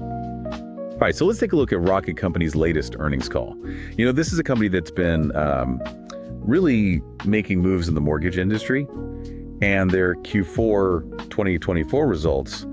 All right, so let's take a look at Rocket Company's latest earnings call. This is a company that's been really making moves in the mortgage industry, and their Q4 2024 results,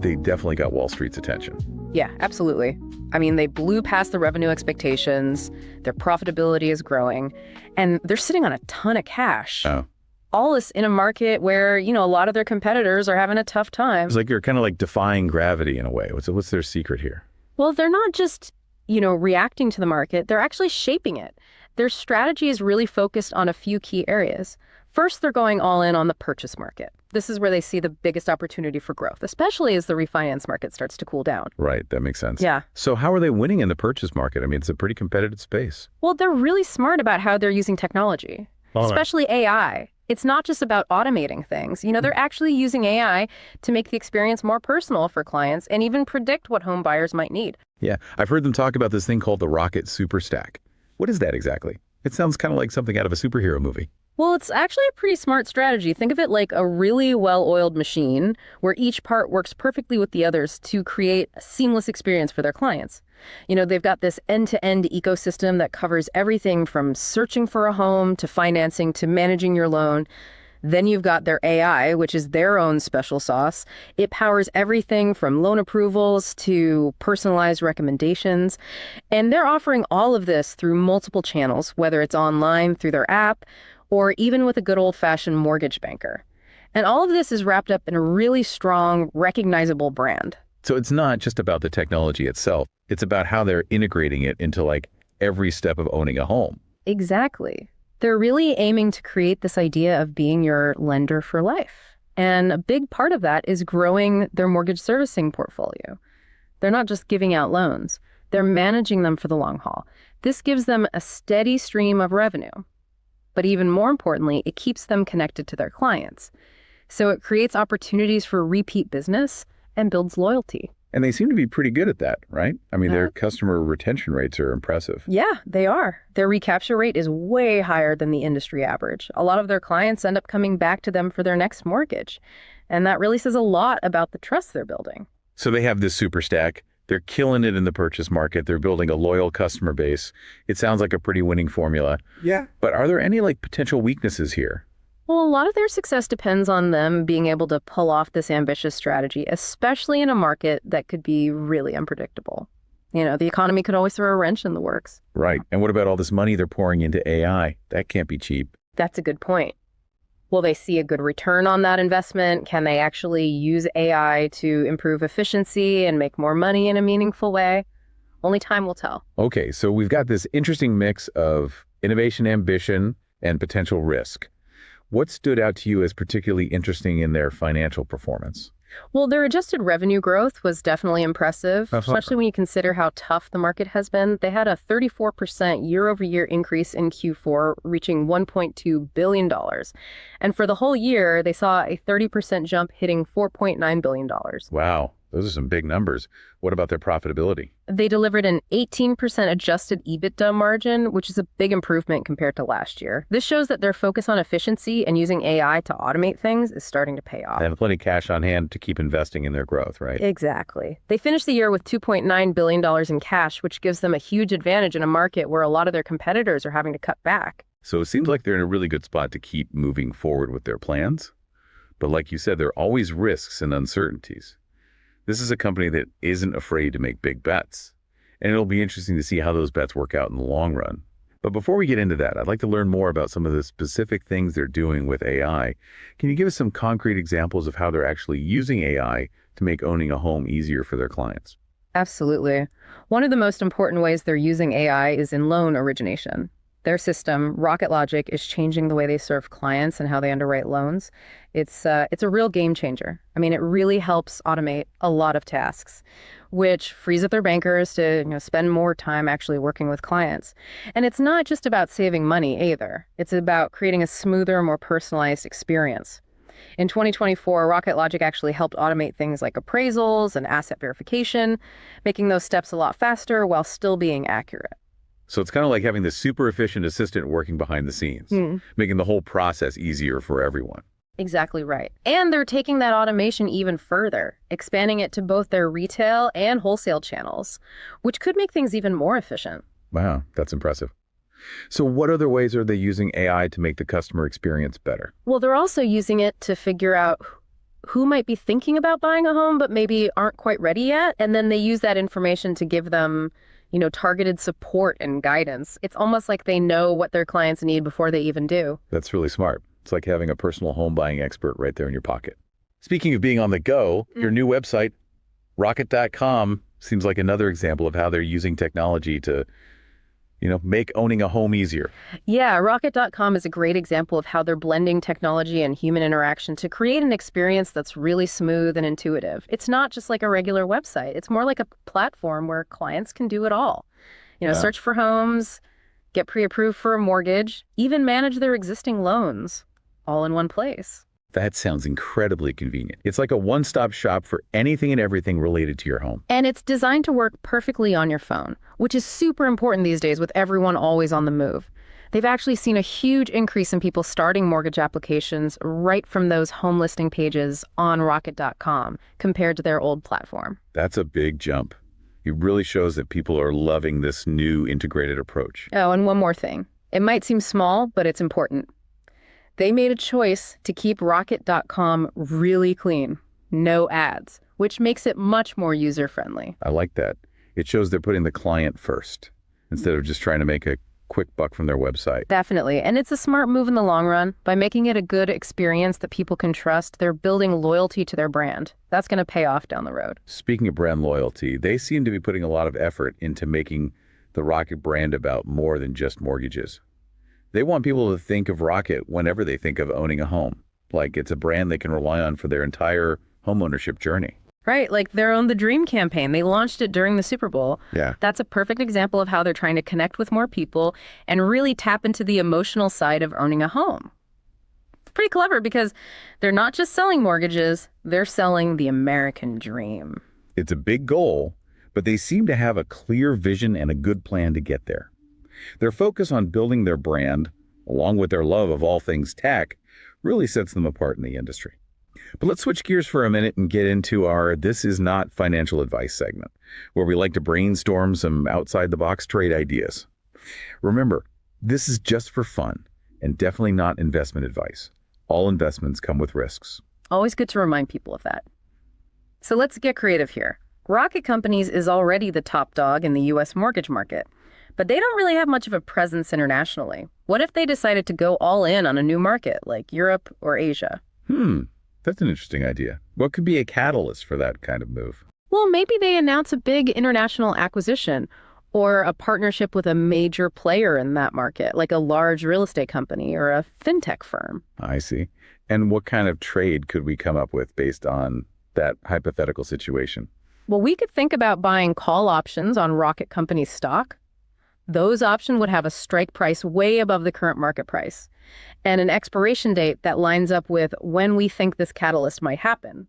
they definitely got Wall Street's attention. Yeah, absolutely. I mean, they blew past the revenue expectations, their profitability is growing, and they're sitting on a ton of cash. Oh. All this in a market where, a lot of their competitors are having a tough time. It's like you're kind of like defying gravity in a way. What's their secret here? Well, they're not just, reacting to the market, they're actually shaping it. Their strategy is really focused on a few key areas. First, they're going all in on the purchase market. This is where they see the biggest opportunity for growth, especially as the refinance market starts to cool down. Right, that makes sense. Yeah. So how are they winning in the purchase market? I mean, it's a pretty competitive space. Well, they're really smart about how they're using technology, especially AI. It's not just about automating things. They're actually using AI to make the experience more personal for clients and even predict what home buyers might need. Yeah, I've heard them talk about this thing called the Rocket Super Stack. What is that exactly? It sounds kind of like something out of a superhero movie. Well, it's actually a pretty smart strategy. Think of it like a really well-oiled machine where each part works perfectly with the others to create a seamless experience for their clients. They've got this end-to-end ecosystem that covers everything from searching for a home to financing to managing your loan. Then you've got their AI, which is their own special sauce. It powers everything from loan approvals to personalized recommendations. And they're offering all of this through multiple channels, whether it's online through their app or even with a good old-fashioned mortgage banker. And all of this is wrapped up in a really strong, recognizable brand. So it's not just about the technology itself. It's about how they're integrating it into like every step of owning a home. Exactly. They're really aiming to create this idea of being your lender for life. And a big part of that is growing their mortgage servicing portfolio. They're not just giving out loans. They're managing them for the long haul. This gives them a steady stream of revenue. But even more importantly, it keeps them connected to their clients. So it creates opportunities for repeat business and builds loyalty. And they seem to be pretty good at that, right? I mean, their customer retention rates are impressive. Yeah, they are. Their recapture rate is way higher than the industry average. A lot of their clients end up coming back to them for their next mortgage. And that really says a lot about the trust they're building. So they have this super stack. They're killing it in the purchase market. They're building a loyal customer base. It sounds like a pretty winning formula. Yeah. But are there any potential weaknesses here? Well, a lot of their success depends on them being able to pull off this ambitious strategy, especially in a market that could be really unpredictable. The economy could always throw a wrench in the works. Right. And what about all this money they're pouring into AI? That can't be cheap. That's a good point. Will they see a good return on that investment? Can they actually use AI to improve efficiency and make more money in a meaningful way? Only time will tell. Okay, so we've got this interesting mix of innovation, ambition, and potential risk. What stood out to you as particularly interesting in their financial performance? Well, their adjusted revenue growth was definitely impressive, especially when you consider how tough the market has been. They had a 34% year-over-year increase in Q4, reaching $1.2 billion. And for the whole year, they saw a 30% jump, hitting $4.9 billion. Wow, those are some big numbers. What about their profitability? They delivered an 18% adjusted EBITDA margin, which is a big improvement compared to last year. This shows that their focus on efficiency and using AI to automate things is starting to pay off. They have plenty of cash on hand to keep investing in their growth, right? Exactly. They finished the year with $2.9 billion in cash, which gives them a huge advantage in a market where a lot of their competitors are having to cut back. So it seems like they're in a really good spot to keep moving forward with their plans. But like you said, there are always risks and uncertainties. This is a company that isn't afraid to make big bets, and it'll be interesting to see how those bets work out in the long run. But before we get into that, I'd like to learn more about some of the specific things they're doing with AI. Can you give us some concrete examples of how they're actually using AI to make owning a home easier for their clients? Absolutely. One of the most important ways they're using AI is in loan origination. Their system, Rocket Logic, is changing the way they serve clients and how they underwrite loans. It's a real game changer. I mean, it really helps automate a lot of tasks, which frees up their bankers to spend more time actually working with clients. And it's not just about saving money either. It's about creating a smoother, more personalized experience. In 2024, Rocket Logic actually helped automate things like appraisals and asset verification, making those steps a lot faster while still being accurate. So it's kind of like having this super efficient assistant working behind the scenes, making the whole process easier for everyone. Exactly right. And they're taking that automation even further, expanding it to both their retail and wholesale channels, which could make things even more efficient. Wow, that's impressive. So what other ways are they using AI to make the customer experience better? Well, they're also using it to figure out who might be thinking about buying a home, but maybe aren't quite ready yet. And then they use that information to give them, targeted support and guidance. It's almost like they know what their clients need before they even do. That's really smart. It's like having a personal home buying expert right there in your pocket. Speaking of being on the go, your new website, rocket.com, seems like another example of how they're using technology to, make owning a home easier. Yeah, Rocket.com is a great example of how they're blending technology and human interaction to create an experience that's really smooth and intuitive. It's not just like a regular website. It's more like a platform where clients can do it all. Search for homes, get pre-approved for a mortgage, even manage their existing loans, all in one place. That sounds incredibly convenient. It's like a one-stop shop for anything and everything related to your home. And it's designed to work perfectly on your phone, which is super important these days with everyone always on the move. They've actually seen a huge increase in people starting mortgage applications right from those home listing pages on Rocket.com compared to their old platform. That's a big jump. It really shows that people are loving this new integrated approach. Oh, and one more thing. It might seem small, but it's important. They made a choice to keep Rocket.com really clean, no ads, which makes it much more user-friendly. I like that. It shows they're putting the client first instead of just trying to make a quick buck from their website. Definitely. And it's a smart move in the long run. By making it a good experience that people can trust, they're building loyalty to their brand. That's going to pay off down the road. Speaking of brand loyalty, they seem to be putting a lot of effort into making the Rocket brand about more than just mortgages. They want people to think of Rocket whenever they think of owning a home, like it's a brand they can rely on for their entire homeownership journey. Right, like their own The Dream campaign. They launched it during the Super Bowl. Yeah. That's a perfect example of how they're trying to connect with more people and really tap into the emotional side of owning a home. It's pretty clever because they're not just selling mortgages, they're selling the American dream. It's a big goal, but they seem to have a clear vision and a good plan to get there. Their focus on building their brand, along with their love of all things tech, really sets them apart in the industry. But let's switch gears for a minute and get into our This Is Not Financial Advice segment, where we like to brainstorm some outside-the-box trade ideas. Remember, this is just for fun and definitely not investment advice. All investments come with risks. Always good to remind people of that. So let's get creative here. Rocket Companies is already the top dog in the U.S. mortgage market, but they don't really have much of a presence internationally. What if they decided to go all in on a new market like Europe or Asia? That's an interesting idea. What could be a catalyst for that kind of move? Well, maybe they announce a big international acquisition or a partnership with a major player in that market, like a large real estate company or a fintech firm. I see. And what kind of trade could we come up with based on that hypothetical situation? Well, we could think about buying call options on Rocket Company's stock. Those options would have a strike price way above the current market price and an expiration date that lines up with when we think this catalyst might happen.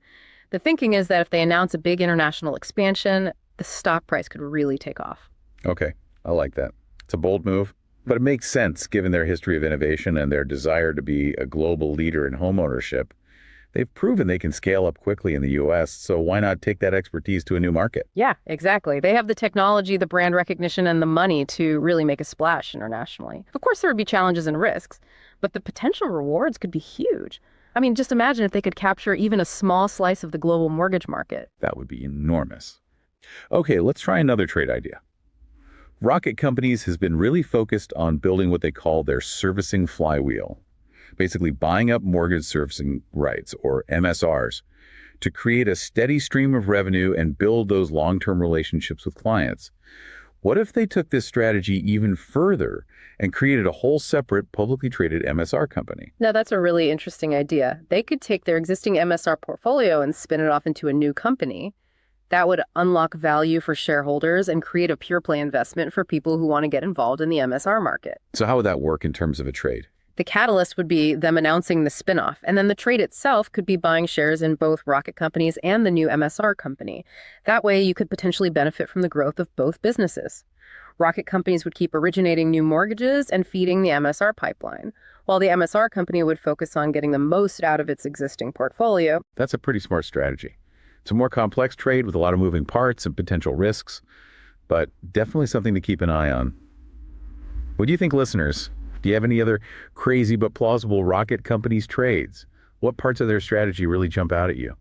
The thinking is that if they announce a big international expansion, the stock price could really take off. Okay, I like that. It's a bold move, but it makes sense given their history of innovation and their desire to be a global leader in homeownership. They've proven they can scale up quickly in the U.S., so why not take that expertise to a new market? Yeah, exactly. They have the technology, the brand recognition, and the money to really make a splash internationally. Of course, there would be challenges and risks, but the potential rewards could be huge. I mean, just imagine if they could capture even a small slice of the global mortgage market. That would be enormous. Okay, let's try another trade idea. Rocket Companies has been really focused on building what they call their servicing flywheel. Basically buying up mortgage servicing rights, or MSRs, to create a steady stream of revenue and build those long-term relationships with clients. What if they took this strategy even further and created a whole separate publicly traded MSR company? Now, that's a really interesting idea. They could take their existing MSR portfolio and spin it off into a new company. That would unlock value for shareholders and create a pure play investment for people who want to get involved in the MSR market. So how would that work in terms of a trade? The catalyst would be them announcing the spinoff, and then the trade itself could be buying shares in both Rocket Companies and the new MSR company. That way, you could potentially benefit from the growth of both businesses. Rocket Companies would keep originating new mortgages and feeding the MSR pipeline, while the MSR company would focus on getting the most out of its existing portfolio. That's a pretty smart strategy. It's a more complex trade with a lot of moving parts and potential risks, but definitely something to keep an eye on. What do you think, listeners? Do you have any other crazy but plausible Rocket Companies trades? What parts of their strategy really jump out at you?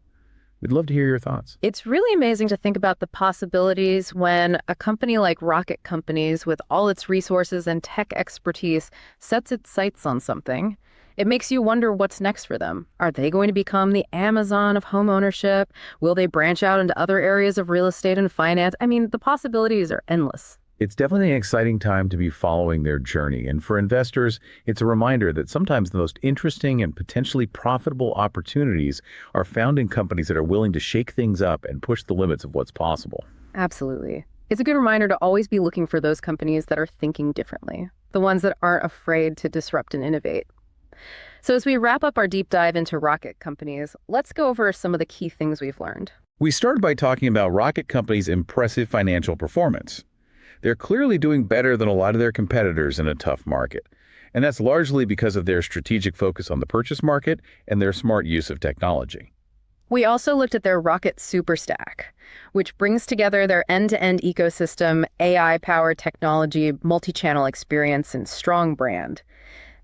We'd love to hear your thoughts. It's really amazing to think about the possibilities when a company like Rocket Companies, with all its resources and tech expertise, sets its sights on something. It makes you wonder what's next for them. Are they going to become the Amazon of home ownership? Will they branch out into other areas of real estate and finance? I mean, the possibilities are endless. It's definitely an exciting time to be following their journey. And for investors, it's a reminder that sometimes the most interesting and potentially profitable opportunities are found in companies that are willing to shake things up and push the limits of what's possible. Absolutely. It's a good reminder to always be looking for those companies that are thinking differently, the ones that aren't afraid to disrupt and innovate. So as we wrap up our deep dive into Rocket Companies, let's go over some of the key things we've learned. We started by talking about Rocket Companies' impressive financial performance. They're clearly doing better than a lot of their competitors in a tough market. And that's largely because of their strategic focus on the purchase market and their smart use of technology. We also looked at their Rocket Superstack, which brings together their end-to-end ecosystem, AI-powered technology, multi-channel experience, and strong brand.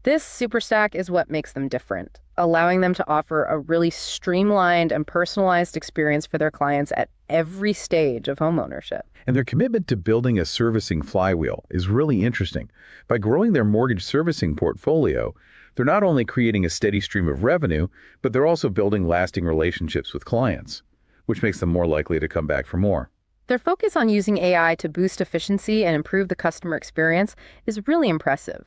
This Superstack is what makes them different, allowing them to offer a really streamlined and personalized experience for their clients at every stage of homeownership. And their commitment to building a servicing flywheel is really interesting. By growing their mortgage servicing portfolio, they're not only creating a steady stream of revenue, but they're also building lasting relationships with clients, which makes them more likely to come back for more. Their focus on using AI to boost efficiency and improve the customer experience is really impressive.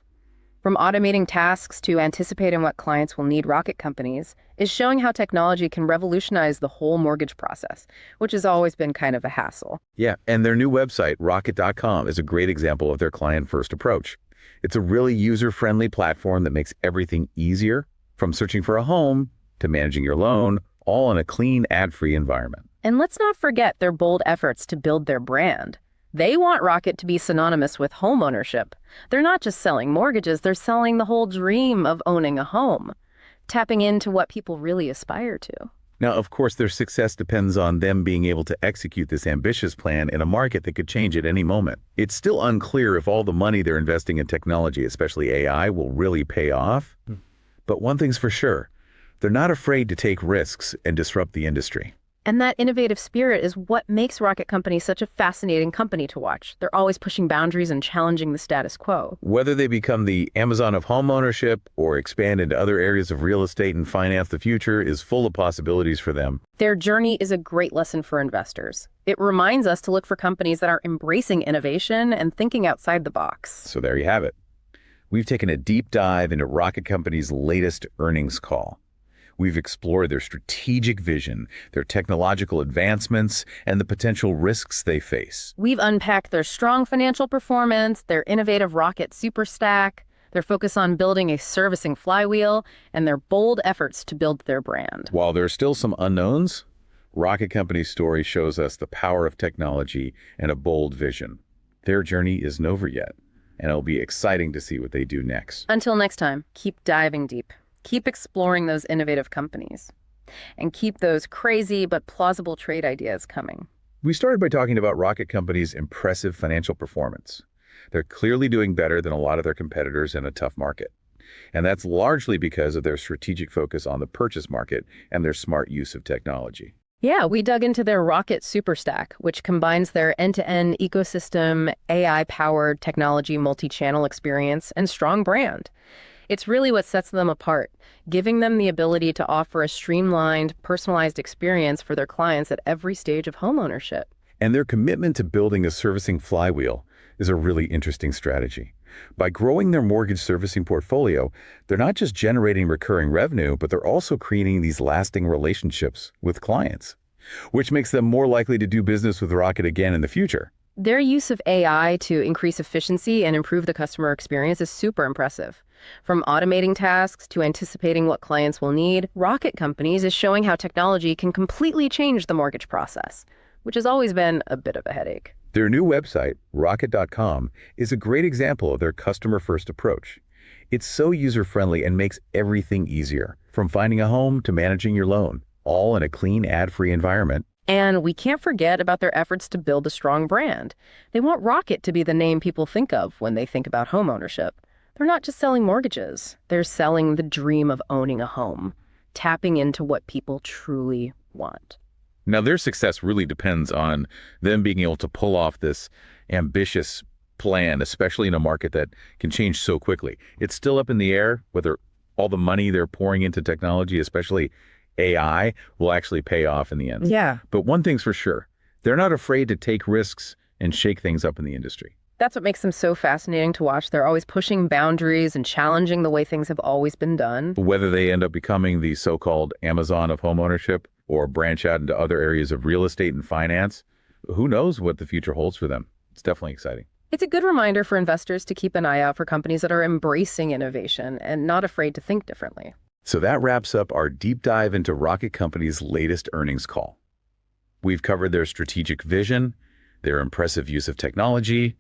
From automating tasks to anticipating what clients will need, Rocket Companies is showing how technology can revolutionize the whole mortgage process, which has always been kind of a hassle. Yeah, and their new website, rocket.com, is a great example of their client-first approach. It's a really user-friendly platform that makes everything easier, from searching for a home to managing your loan, all in a clean, ad-free environment. And let's not forget their bold efforts to build their brand. They want Rocket to be synonymous with homeownership. They're not just selling mortgages, they're selling the whole dream of owning a home, tapping into what people really aspire to. Now, of course, their success depends on them being able to execute this ambitious plan in a market that could change at any moment. It's still unclear if all the money they're investing in technology, especially AI, will really pay off. But one thing's for sure, they're not afraid to take risks and disrupt the industry. And that innovative spirit is what makes Rocket Company such a fascinating company to watch. They're always pushing boundaries and challenging the status quo. Whether they become the Amazon of homeownership or expand into other areas of real estate and finance, the future is full of possibilities for them. Their journey is a great lesson for investors. It reminds us to look for companies that are embracing innovation and thinking outside the box. So there you have it. We've taken a deep dive into Rocket Company's latest earnings call. We've explored their strategic vision, their technological advancements, and the potential risks they face. We've unpacked their strong financial performance, their innovative Rocket Superstack, their focus on building a servicing flywheel, and their bold efforts to build their brand. While there are still some unknowns, Rocket Company's story shows us the power of technology and a bold vision. Their journey isn't over yet, and it'll be exciting to see what they do next. Until next time, keep diving deep. Keep exploring those innovative companies and keep those crazy but plausible trade ideas coming. We started by talking about Rocket Company's impressive financial performance. They're clearly doing better than a lot of their competitors in a tough market. And that's largely because of their strategic focus on the purchase market and their smart use of technology. Yeah, we dug into their Rocket Superstack, which combines their end-to-end ecosystem, AI-powered technology, multi-channel experience, and strong brand. It's really what sets them apart, giving them the ability to offer a streamlined, personalized experience for their clients at every stage of homeownership. And their commitment to building a servicing flywheel is a really interesting strategy. By growing their mortgage servicing portfolio, they're not just generating recurring revenue, but they're also creating these lasting relationships with clients, which makes them more likely to do business with Rocket again in the future. Their use of AI to increase efficiency and improve the customer experience is super impressive. From automating tasks to anticipating what clients will need, Rocket Companies is showing how technology can completely change the mortgage process, which has always been a bit of a headache. Their new website, rocket.com, is a great example of their customer-first approach. It's so user-friendly and makes everything easier, from finding a home to managing your loan, all in a clean, ad-free environment. And we can't forget about their efforts to build a strong brand. They want Rocket to be the name people think of when they think about home ownership. They're not just selling mortgages. They're selling the dream of owning a home, tapping into what people truly want. Now, their success really depends on them being able to pull off this ambitious plan, especially in a market that can change so quickly. It's still up in the air whether all the money they're pouring into technology, especially AI, will actually pay off in the end. Yeah. But one thing's for sure, they're not afraid to take risks and shake things up in the industry. That's what makes them so fascinating to watch. They're always pushing boundaries and challenging the way things have always been done. Whether they end up becoming the so-called Amazon of homeownership or branch out into other areas of real estate and finance, who knows what the future holds for them. It's definitely exciting. It's a good reminder for investors to keep an eye out for companies that are embracing innovation and not afraid to think differently. So that wraps up our deep dive into Rocket Company's latest earnings call. We've covered their strategic vision, their impressive use of technology,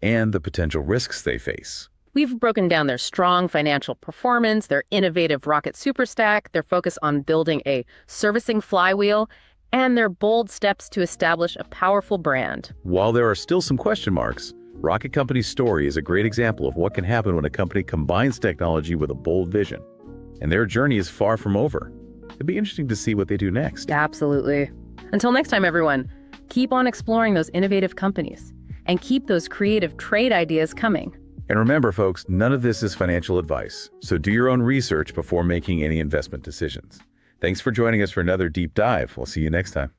and the potential risks they face. We've broken down their strong financial performance, their innovative Rocket Superstack, their focus on building a servicing flywheel, and their bold steps to establish a powerful brand. While there are still some question marks, Rocket Company's story is a great example of what can happen when a company combines technology with a bold vision. And their journey is far from over. It'd be interesting to see what they do next. Absolutely. Until next time, everyone, keep on exploring those innovative companies and keep those creative trade ideas coming. And remember, folks, none of this is financial advice, so do your own research before making any investment decisions. Thanks for joining us for another deep dive. We'll see you next time.